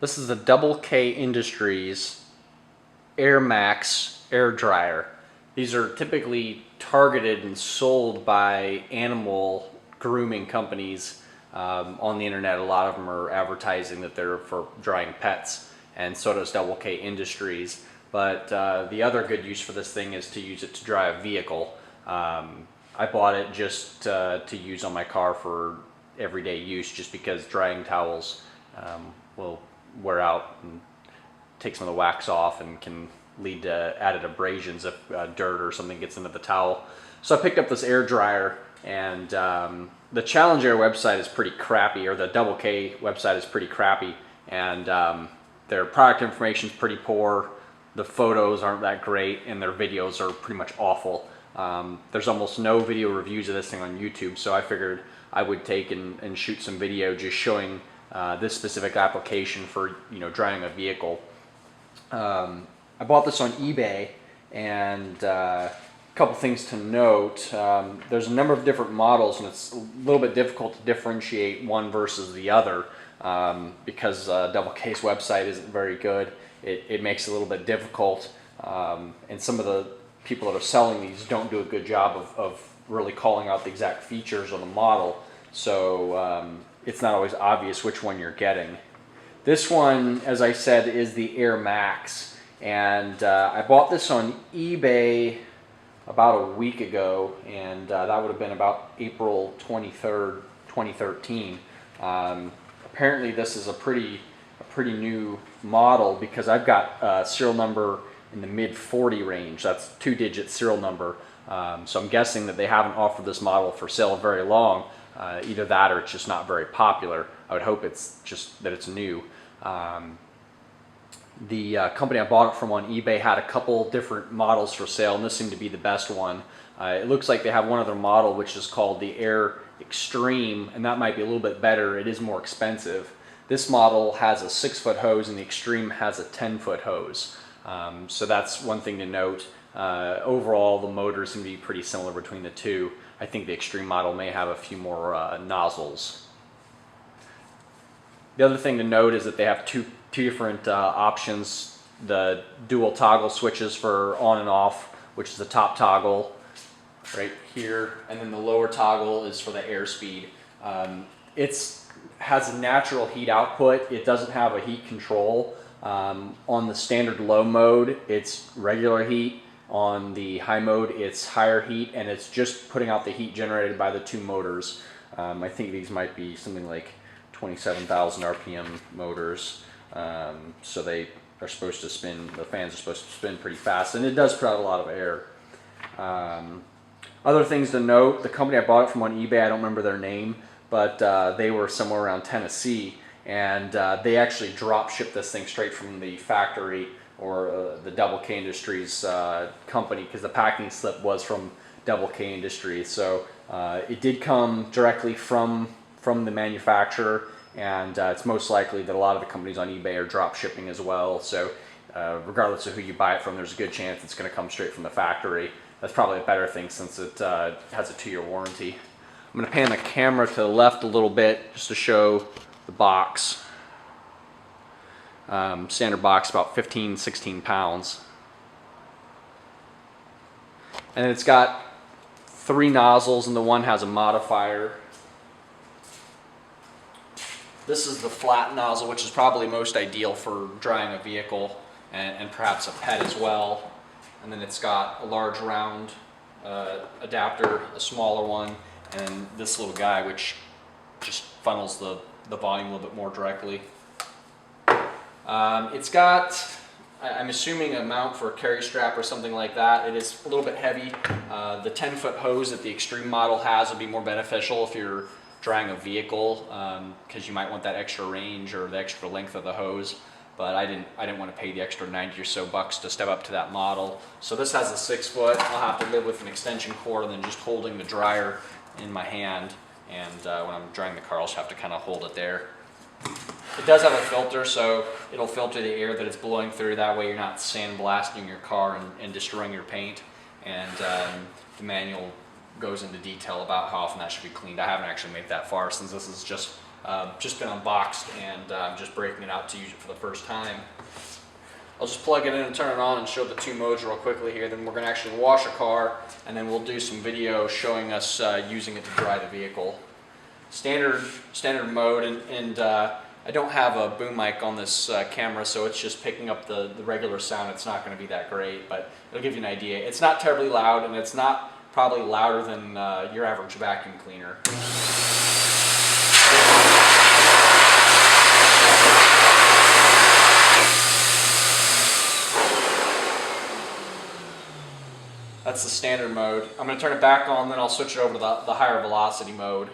This is the Double K Industries AirMax air dryer. These are typically targeted and sold by animal grooming companies on the internet. A lot of them are advertising that they're for drying pets, and so does Double K Industries. But the other good use for this thing is to use it to dry a vehicle. I bought it just to use on my car for everyday use, just because drying towels will wear out and take some of the wax off and can lead to added abrasions if dirt or something gets into the towel. So I picked up this air dryer, and the Challenge Air website is pretty crappy, or the Double K website is pretty crappy, and their product information is pretty poor. The photos aren't that great, and their videos are pretty much awful. There's almost no video reviews of this thing on YouTube, so I figured I would take and shoot some video just showing this specific application for drying a vehicle. I bought this on eBay, and a couple things to note. There's a number of different models, and it's a little bit difficult to differentiate one versus the other because Double K's website isn't very good. It makes it a little bit difficult, and some of the people that are selling these don't do a good job of really calling out the exact features on the model, so it's not always obvious which one you're getting. This one, as I said, is the AirMax, and I bought this on eBay about a week ago, and that would have been about April 23rd, 2013. Apparently this is a pretty new model, because I've got a serial number in the mid 40 range. That's 2-digit serial number. So I'm guessing that they haven't offered this model for sale very long. Either that or it's just not very popular. I would hope it's just that it's new. The company I bought it from on eBay had a couple different models for sale, and this seemed to be the best one. It looks like they have one other model which is called the Air Extreme, and that might be a little bit better. It is more expensive. This model has a 6-foot hose, and the Extreme has a 10-foot hose. So that's one thing to note. Overall, the motors seem to be pretty similar between the two. I think the Extreme model may have a few more nozzles. The other thing to note is that they have two different options. The dual toggle switches for on and off, which is the top toggle right here, and then the lower toggle is for the airspeed. It has a natural heat output. It doesn't have a heat control. On the standard low mode, it's regular heat. On the high mode, it's higher heat, and it's just putting out the heat generated by the two motors. I think these might be something like 27,000 RPM motors. So they are supposed to spin, the fans are supposed to spin pretty fast, and it does put out a lot of air. Other things to note: the company I bought it from on eBay, I don't remember their name, but they were somewhere around Tennessee, and they actually drop shipped this thing straight from the factory, or the Double K Industries company, because the packing slip was from Double K Industries. So it did come directly from the manufacturer, and it's most likely that a lot of the companies on eBay are drop shipping as well. So regardless of who you buy it from, there's a good chance it's going to come straight from the factory. That's probably a better thing, since it has a 2-year warranty. I'm going to pan the camera to the left a little bit just to show the box. Standard box, about 15-16 pounds. And it's got 3 nozzles, and the one has a modifier. This is the flat nozzle, which is probably most ideal for drying a vehicle and perhaps a pet as well. And then it's got a large round adapter, a smaller one, and this little guy, which just funnels the volume a little bit more directly. It's got, I'm assuming, a mount for a carry strap or something like that. It is a little bit heavy. The 10-foot hose that the Extreme model has would be more beneficial if you're drying a vehicle, because you might want that extra range or the extra length of the hose. But I didn't want to pay the extra 90 or so bucks to step up to that model. So this has a 6-foot. I'll have to live with an extension cord and then just holding the dryer in my hand. And when I'm drying the car, I'll just have to kind of hold it there. It does have a filter, so it'll filter the air that it's blowing through. That way you're not sandblasting your car and destroying your paint. And the manual goes into detail about how often that should be cleaned. I haven't actually made that far, since this is just just been unboxed, and I'm just breaking it out to use it for the first time. I'll just plug it in and turn it on and show the 2 modes real quickly here. Then we're going to actually wash a car, and then we'll do some video showing us using it to dry the vehicle. Standard mode, and I don't have a boom mic on this camera, so it's just picking up the regular sound. It's not going to be that great, but it'll give you an idea. It's not terribly loud, and it's not probably louder than your average vacuum cleaner. That's the standard mode. I'm going to turn it back on, then I'll switch it over to the higher velocity mode.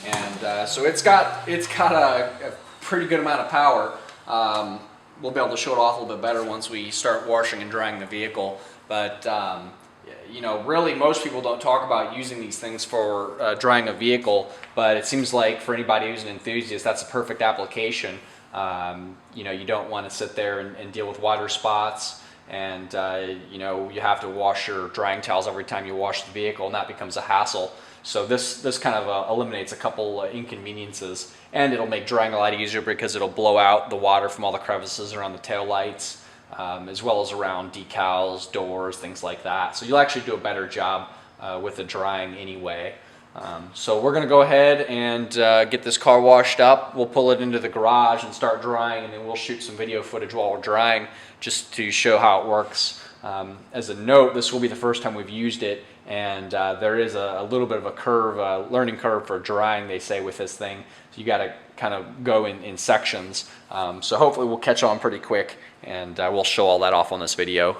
And so it's got a pretty good amount of power. We'll be able to show it off a little bit better once we start washing and drying the vehicle. But you know, really most people don't talk about using these things for drying a vehicle, but it seems like for anybody who's an enthusiast, that's a perfect application. You know, you don't want to sit there and deal with water spots, and you know, you have to wash your drying towels every time you wash the vehicle, and that becomes a hassle. So this kind of eliminates a couple inconveniences, and it'll make drying a lot easier because it'll blow out the water from all the crevices around the tail lights, as well as around decals, doors, things like that. So you'll actually do a better job with the drying anyway. So we're going to go ahead and get this car washed up. We'll pull it into the garage and start drying, and then we'll shoot some video footage while we're drying just to show how it works. As a note, this will be the first time we've used it, and there is a little bit of a curve, learning curve for drying, they say, with this thing. So you got to kind of go in sections. So hopefully we'll catch on pretty quick, and we'll show all that off on this video.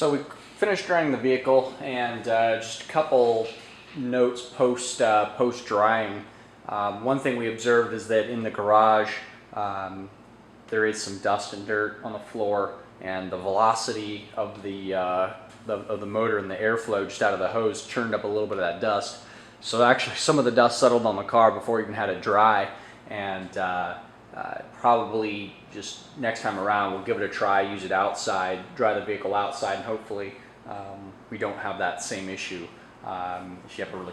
So we finished drying the vehicle, and just a couple notes post drying. One thing we observed is that in the garage there is some dust and dirt on the floor, and the velocity of the motor and the airflow just out of the hose churned up a little bit of that dust. So actually some of the dust settled on the car before we even had it dry, and probably just next time around we'll give it a try, use it outside, dry the vehicle outside, and hopefully we don't have that same issue. If you have a really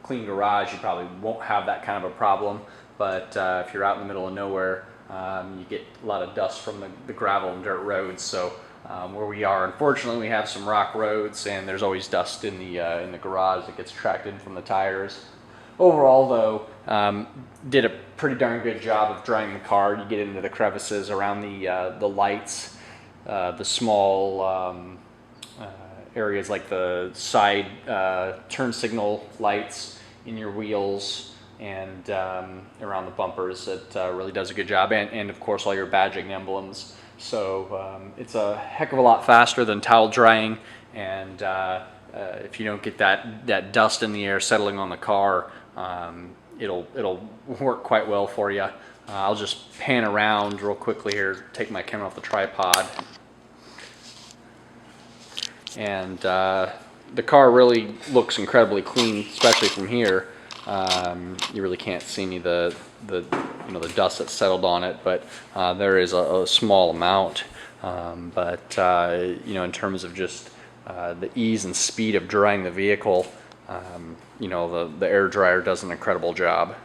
clean garage, you probably won't have that kind of a problem, but if you're out in the middle of nowhere, you get a lot of dust from the gravel and dirt roads. So where we are, unfortunately, we have some rock roads, and there's always dust in the garage that gets tracked in from the tires. Overall, though, did a pretty darn good job of drying the car. You get into the crevices around the lights, the small areas like the side turn signal lights in your wheels, and around the bumpers. It really does a good job, and of course all your badging emblems. So it's a heck of a lot faster than towel drying, and if you don't get that dust in the air settling on the car, it'll work quite well for you. I'll just pan around real quickly here, take my camera off the tripod, and the car really looks incredibly clean, especially from here. You really can't see any of the dust that's settled on it, but there is a small amount. In terms of just the ease and speed of drying the vehicle, the air dryer does an incredible job.